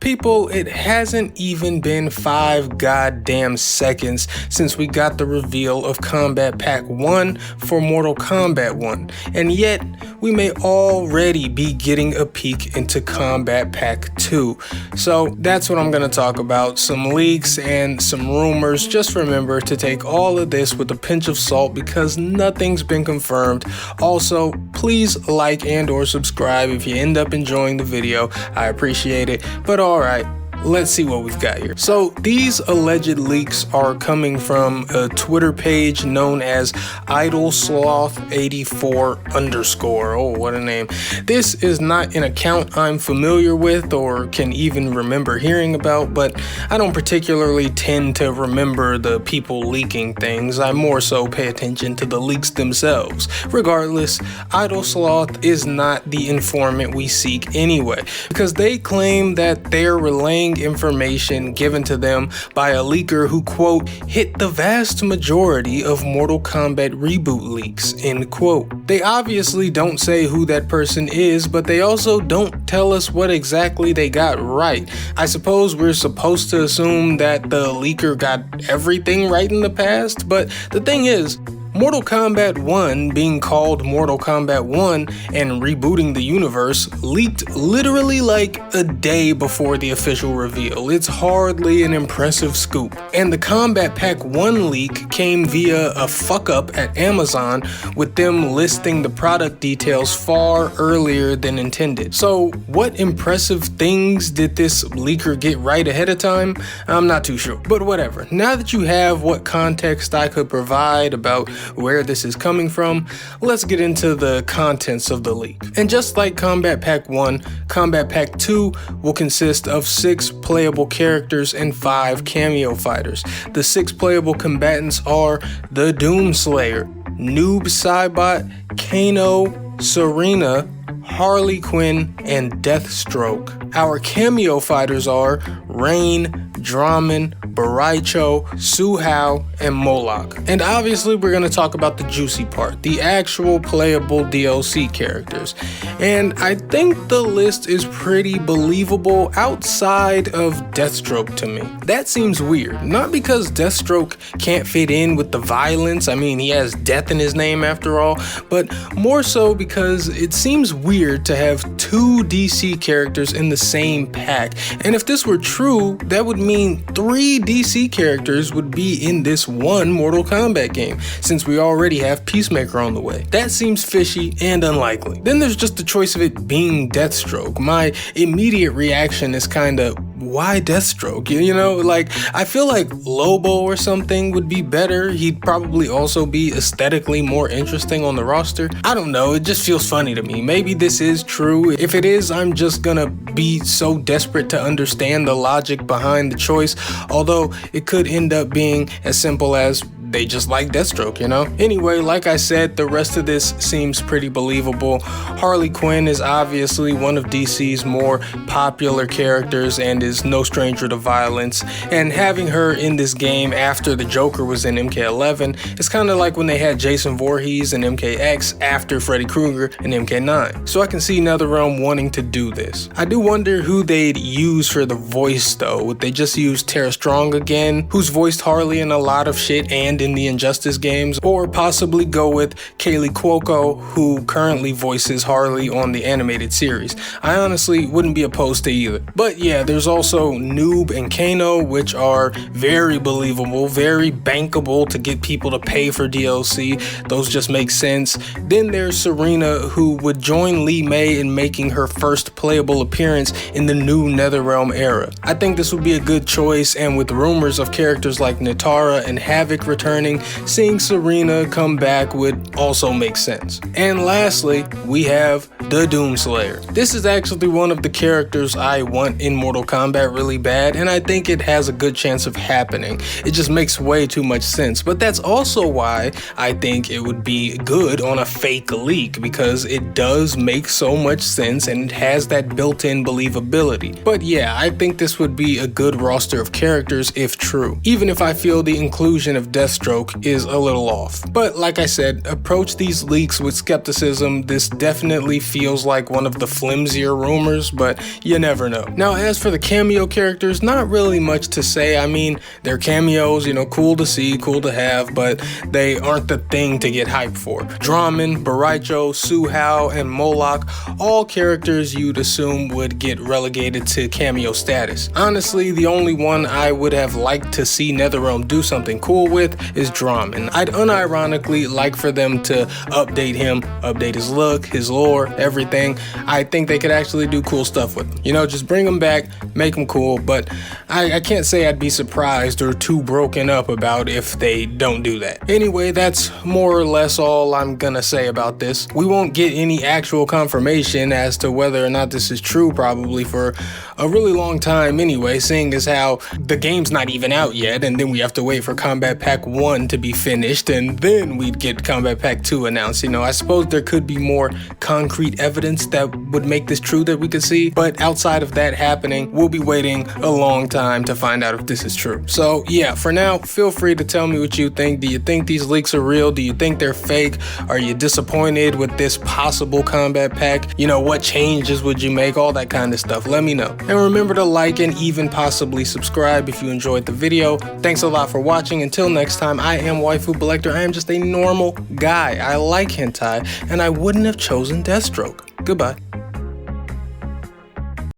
People, it hasn't even been 5 goddamn seconds since we got the reveal of Kombat Pack 1 for Mortal Kombat 1, and yet we may already be getting a peek into Kombat Pack 2. So that's what I'm going to talk about, some leaks and some rumors. Just remember to take all of this with a pinch of salt because nothing's been confirmed. Also, please like and or subscribe if you end up enjoying the video. I appreciate it. But alright, let's see what we've got here. So these alleged leaks are coming from a Twitter page known as IdleSloth84_. Oh, what a name. This is not an account I'm familiar with or can even remember hearing about, but I don't particularly tend to remember the people leaking things. I more so pay attention to the leaks themselves. Regardless, IdleSloth is not the informant we seek anyway, because they claim that they're relaying information given to them by a leaker who, quote, hit the vast majority of Mortal Kombat reboot leaks, end quote. They obviously don't say who that person is, but they also don't tell us what exactly they got right. I suppose we're supposed to assume that the leaker got everything right in the past, but the thing is, Mortal Kombat 1 being called Mortal Kombat 1 and rebooting the universe leaked literally like a day before the official reveal. It's hardly an impressive scoop. And the Kombat Pack 1 leak came via a fuck up at Amazon with them listing the product details far earlier than intended. So what impressive things did this leaker get right ahead of time? I'm not too sure, but whatever. Now that you have what context I could provide about where this is coming from, let's get into the contents of the leak. And just like Kombat Pack 1, Kombat Pack 2 will consist of 6 playable characters and 5 cameo fighters. The 6 playable combatants are the Doomslayer, Noob Saibot, Kano, Serena, Harley Quinn, and Deathstroke. Our cameo fighters are Rain, Draman, Baraicho, Suhao, and Moloch. And obviously we're going to talk about the juicy part, the actual playable DLC characters. And I think the list is pretty believable outside of Deathstroke to me. That seems weird, not because Deathstroke can't fit in with the violence, I mean he has death in his name after all, but more so because it seems weird to have 2 DC characters in the same pack. And if this were true, that would mean 3 DC characters would be in this one Mortal Kombat game, since we already have Peacemaker on the way. That seems fishy and unlikely. Then there's just the choice of it being Deathstroke. My immediate reaction is kinda, why Deathstroke? You know, like, I feel like Lobo or something would be better. He'd probably also be aesthetically more interesting on the roster. I don't know, it just feels funny to me. Maybe this is true. If it is, I'm just gonna be so desperate to understand the logic behind the choice, although it could end up being as simple as they just like Deathstroke, you know? Anyway, like I said, the rest of this seems pretty believable. Harley Quinn is obviously one of DC's more popular characters and is no stranger to violence, and having her in this game after the Joker was in MK11 is kind of like when they had Jason Voorhees in MKX after Freddy Krueger in MK9. So I can see NetherRealm wanting to do this. I do wonder who they'd use for the voice though. Would they just use Tara Strong again, who's voiced Harley in a lot of shit and in the Injustice games, or possibly go with Kaylee Cuoco, who currently voices Harley on the animated series? I honestly wouldn't be opposed to either. But yeah, there's also Noob and Kano, which are very believable, very bankable to get people to pay for DLC. Those just make sense. Then there's Serena, who would join Lee May in making her first playable appearance in the new NetherRealm era. I think this would be a good choice, and with rumors of characters like Natara and Havoc returning, seeing Serena come back would also make sense. And lastly, we have the Doomslayer. This is actually one of the characters I want in Mortal Kombat really bad, and I think it has a good chance of happening. It just makes way too much sense, but that's also why I think it would be good on a fake leak, because it does make so much sense and it has that built-in believability. But yeah, I think this would be a good roster of characters if true. Even if I feel the inclusion of Deathstroke Deathstroke is a little off. But like I said, approach these leaks with skepticism. This definitely feels like one of the flimsier rumors, but you never know. Now, as for the cameo characters, not really much to say. I mean, they're cameos, you know, cool to see, cool to have, but they aren't the thing to get hyped for. Draman, Baraicho, Suhao, and Moloch, all characters you'd assume would get relegated to cameo status. Honestly, the only one I would have liked to see NetherRealm do something cool with is Draman. I'd unironically like for them to update him, update his look, his lore, everything. I think they could actually do cool stuff with him. You know, just bring him back, make him cool, but I can't say I'd be surprised or too broken up about if they don't do that. Anyway, that's more or less all I'm gonna say about this. We won't get any actual confirmation as to whether or not this is true probably for a really long time anyway, seeing as how the game's not even out yet, and then we have to wait for Kombat Pack 1 to be finished, and then we'd get Kombat Pack 2 announced. You know, I suppose there could be more concrete evidence that would make this true that we could see, but outside of that happening, we'll be waiting a long time to find out if this is true. So yeah, for now, feel free to tell me what you think. Do you think these leaks are real? Do you think they're fake? Are you disappointed with this possible Kombat Pack? You know, what changes would you make? All that kind of stuff. Let me know. And remember to like and even possibly subscribe if you enjoyed the video. Thanks a lot for watching. Until next time, I am Waifu Belector. I am just a normal guy. I like hentai, and I wouldn't have chosen Deathstroke. Goodbye.